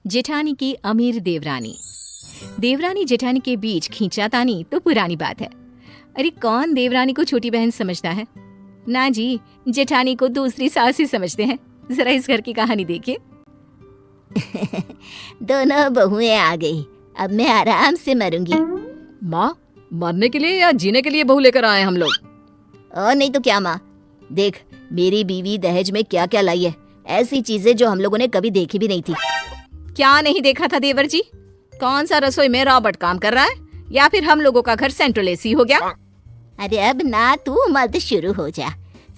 जेठानी की अमीर देवरानी। देवरानी जेठानी के बीच खींचातानी तो पुरानी बात है। अरे कौन देवरानी को छोटी बहन समझता है? ना जी, जेठानी को दूसरी सास ही समझते हैं। जरा इस घर की कहानी देखिए। दोनों बहुएं आ गई, अब मैं आराम से मरूंगी। माँ, मरने के लिए या जीने के लिए बहू लेकर आए हम लोग? और नहीं तो क्या माँ, देख मेरी बीवी दहेज में क्या क्या लाई है, ऐसी चीजें जो हम लोगों ने कभी देखी भी नहीं थी। क्या नहीं देखा था देवर जी? कौन सा रसोई में रॉबर्ट काम कर रहा है, या फिर हम लोगों का घर सेंट्रल एसी हो गया? अरे अब ना तू मत शुरू हो जा,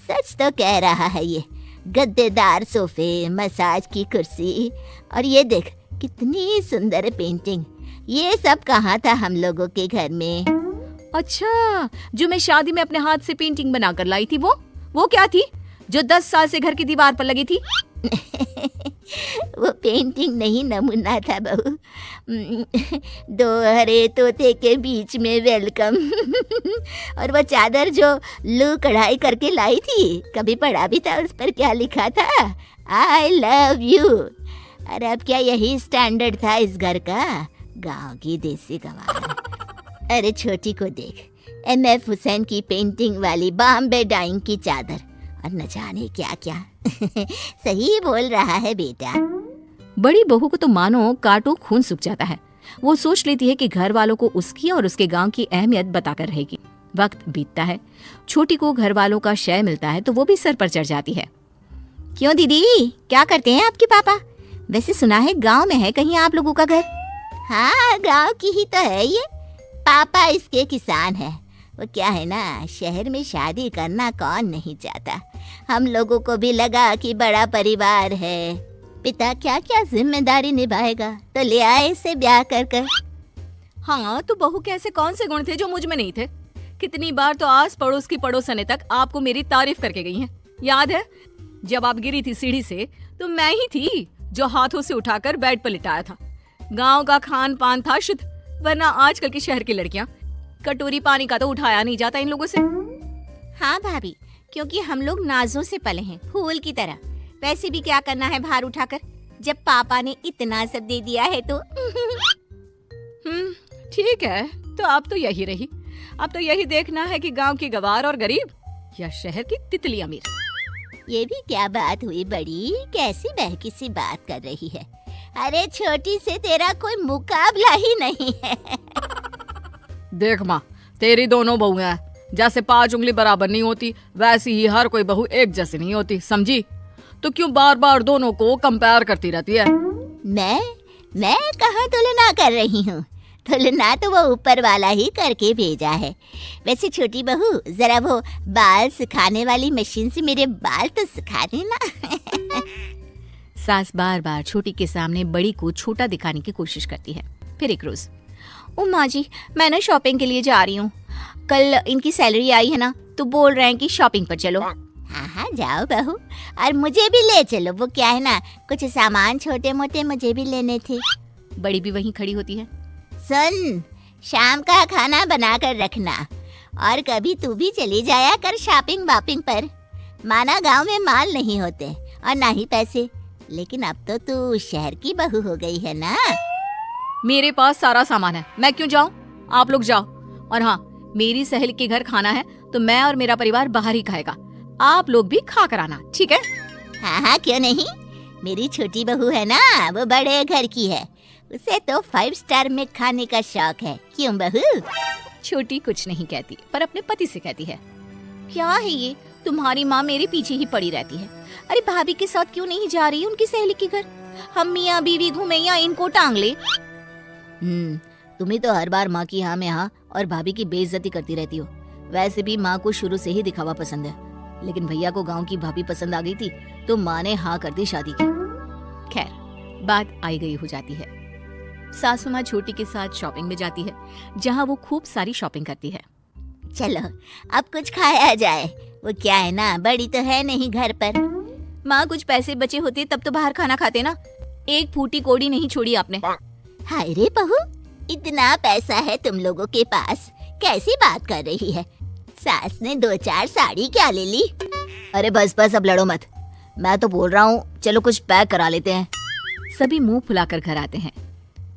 सच तो कह रहा है ये। गद्देदार सोफे, मसाज की कुर्सी, और ये देख कितनी सुंदर पेंटिंग, ये सब कहाँ था हम लोगों के घर में? अच्छा, जो मैं शादी में अपने हाथ से पेंटिंग बनाकर लाई थी, वो क्या थी जो 10 साल से घर की दीवार पर लगी थी? वो पेंटिंग नहीं, नमूना था बहू। दो हरे तोते के बीच में वेलकम। और वो चादर जो लू कढ़ाई करके लाई थी, कभी पढ़ा भी था उस पर क्या लिखा था? I love you. अरे अब क्या यही स्टैंडर्ड था इस घर का? गांव की देसी गंवार। अरे छोटी को देख, MF हुसैन की पेंटिंग वाली बॉम्बे डाइंग की चादर, और न जाने क्या क्या। सही बोल रहा है बेटा। बड़ी बहू को तो मानो काटो खून सूख जाता है। वो सोच लेती है कि घर वालों को उसकी और उसके गांव की अहमियत बताकर रहेगी। वक्त बीतता है, छोटी को घर वालों का शय मिलता है तो वो भी सर पर चढ़ जाती है। क्यों दीदी, क्या करते हैं आपके पापा? वैसे सुना है गांव में है कहीं आप लोगों का घर? हाँ, गांव की ही तो है ये। पापा इसके किसान है। वो क्या है ना, शहर में शादी करना कौन नहीं चाहता। हम लोगों को भी लगा कि बड़ा परिवार है, पिता क्या क्या जिम्मेदारी निभाएगा, तो ले आए इसे ब्याह कर कर। हाँ, तो बहू के ऐसे कौन से गुण थे जो मुझ में नहीं थे? कितनी बार तो आस पड़ोस की पड़ोसने तक आपको मेरी तारीफ करके गई हैं। याद है जब आप गिरी थी सीढ़ी से, तो मैं ही थी जो हाथों से उठाकर बेड पर लिटाया था। गांव का खान पान था शुद्ध, वरना आजकल की शहर की लड़कियां कटोरी पानी का तो उठाया नहीं जाता इन लोगों से। हाँ भाभी, क्योंकि हम लोग नाजों से पले हैं, फूल की तरह। वैसे भी क्या करना है भार उठाकर, जब पापा ने इतना सब दे दिया है तो। ठीक है, तो अब तो यही रही। अब तो यही देखना है कि गांव की गवार और गरीब या शहर की तितली अमीर। ये भी क्या बात हुई बड़ी, कैसी बहकी सी बात कर रही है? अरे छोटी से तेरा कोई मुकाबला ही नहीं है। देख माँ, तेरी दोनों बहुएं हैं, जैसे 5 उंगली बराबर नहीं होती, वैसी ही हर कोई बहू एक जैसी नहीं होती, समझी? तो क्यों बार बार दोनों को कंपेयर करती रहती है? मैं कहाँ तुलना कर रही हूँ? तुलना तो वो ऊपर वाला ही करके भेजा है। वैसे छोटी बहू, जरा वो बाल सुखाने वाली मशीन से मेरे बाल तो सुखा देना। सास बार बार छोटी के सामने बड़ी को छोटा दिखाने की कोशिश करती है। फिर एक रोज, ओ माँ जी, मैं ना शॉपिंग के लिए जा रही हूँ। कल इनकी सैलरी आई है ना, तो बोल रहे हैं कि शॉपिंग पर चलो। हाँ जाओ बहू, और मुझे भी ले चलो। वो क्या है ना, कुछ सामान छोटे मोटे मुझे भी लेने थे। बड़ी भी वहीं खड़ी होती है। सुन, शाम का खाना बना कर रखना, और कभी तू भी चली जाया कर शॉपिंग वापिंग पर। माना गांव में माल नहीं होते और ना ही पैसे, लेकिन अब तो तू शहर की बहू हो गई है ना। मेरे पास सारा सामान है, मैं क्यों जाऊं? आप लोग जाओ। और हाँ, मेरी सहेली के घर खाना है तो मैं और मेरा परिवार बाहर ही खाएगा। आप लोग भी खा कर आना, ठीक है? हाँ हाँ, क्यों नहीं। मेरी छोटी बहू है ना, वो बड़े घर की है, उसे तो 5 स्टार में खाने का शौक है। क्यों बहू? छोटी कुछ नहीं कहती, पर अपने पति से कहती है, क्या है ये, तुम्हारी माँ मेरे पीछे ही पड़ी रहती है। अरे भाभी के साथ क्यों नहीं जा रही उनकी सहेली के घर? हम मियाँ बीवी घूमे या इनको टांग ले। तुम्हें तो हर बार माँ की हाँ में हाँ और भाभी की बेइज्जती करती रहती हो। वैसे भी माँ को शुरू से ही दिखावा पसंद है, लेकिन भैया को गांव की भाभी पसंद आ गई थी तो माँ ने हाँ कर दी शादी की। खैर, बात आई गई हो जाती है। सासू माँ छोटी के साथ शॉपिंग में जाती है, जहाँ वो खूब सारी शॉपिंग करती है। चलो अब कुछ खाया जाए। वो क्या है ना, बड़ी तो है नहीं घर पर। माँ, कुछ पैसे बचे होते तब तो बाहर खाना खाते ना। एक फूटी कोड़ी नहीं छोड़ी आपने। हाय रे बहू, इतना पैसा है तुम लोगों के पास, कैसी बात कर रही है? सास ने 2-4 साड़ी क्या ले ली? अरे बस बस, अब लड़ो मत। मैं तो बोल रहा हूँ चलो कुछ पैक करा लेते हैं। सभी मुंह फुलाकर घर आते हैं,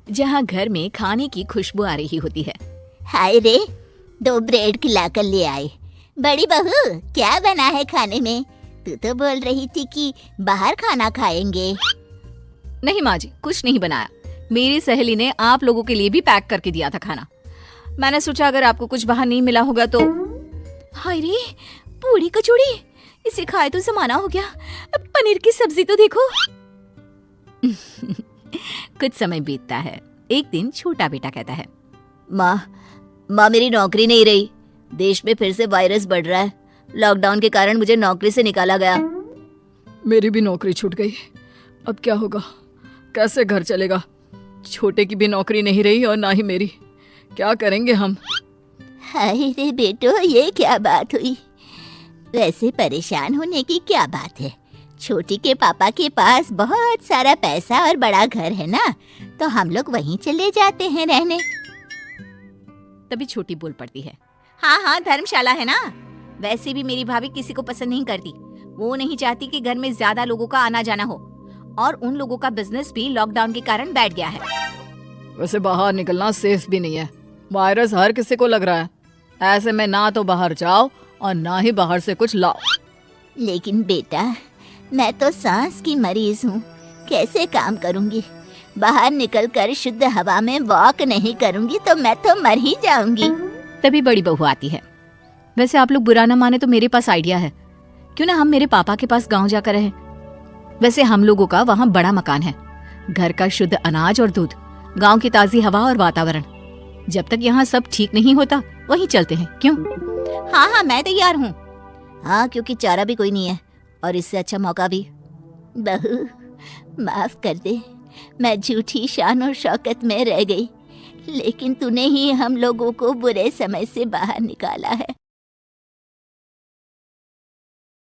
जहाँ घर में खाने की खुशबू आ रही होती है। हाय रे, 2 ब्रेड खिलाकर ले आए। बड़ी बहू, क्या बना है खाने में? तू तो बोल रही थी कि बाहर खाना खाएंगे। नहीं माँ जी, कुछ नहीं बनाया। मेरी सहेली ने आप लोगों के लिए भी पैक करके दिया था खाना। मैंने सोचा अगर आपको कुछ बाहर नहीं मिला होगा तो। हाय रे, पूरी कचौड़ी, इसे खाए तो जमाना हो गया। अब पनीर की सब्जी तो देखो। कुछ समय बीतता है। एक दिन छोटा बेटा कहता है, माँ मेरी नौकरी नहीं रही। देश में फिर से वायरस बढ़ रहा है। लॉकडाउन के कारण मुझे नौकरी से निकाला गया। मेरी भी नौकरी छूट गई। अब क्या होगा? कैसे घर चलेगा? छोटे की भी नौकरी नहीं रही और ना ही मेरी। क्या करेंगे हम? हाय रे बेटो, ये क्या बात हुई? वैसे परेशान होने की क्या बात है? छोटी के पापा के पास बहुत सारा पैसा और बड़ा घर है ना, तो हम लोग वहीं चले जाते हैं रहने। तभी छोटी बोल पड़ती है, हाँ, धर्मशाला है ना। वैसे भी मेरी भाभी किसी को पसंद नहीं करती। वो नहीं चाहती कि घर में ज्यादा लोगों का आना जाना हो, और उन लोगों का बिजनेस भी लॉकडाउन के कारण बैठ गया है। वैसे बाहर निकलना सेफ भी नहीं है। वायरस हर किसी को लग रहा है। ऐसे में ना तो बाहर जाओ और ना ही बाहर से कुछ लाओ। लेकिन बेटा, मैं तो सांस की मरीज हूँ, कैसे काम करूँगी? बाहर निकलकर शुद्ध हवा में वॉक नहीं करूँगी तो मैं तो मर ही जाऊंगी। तभी बड़ी बहू आती है, वैसे आप लोग बुरा ना माने तो मेरे पास आइडिया है। क्यों ना हम मेरे पापा के पास गांव जाकर रहें। वैसे हम लोगों का वहाँ बड़ा मकान है, घर का शुद्ध अनाज और दूध, गांव की ताजी हवा और वातावरण। जब तक यहाँ सब ठीक नहीं होता वहीं चलते हैं। क्यों? हाँ, मैं तैयार हूँ। हाँ, क्योंकि चारा भी कोई नहीं है और इससे अच्छा मौका भी। बहू, माफ कर दे, मैं झूठी शान और शौकत में रह गई, लेकिन तूने ही हम लोगों को बुरे समय से बाहर निकाला है।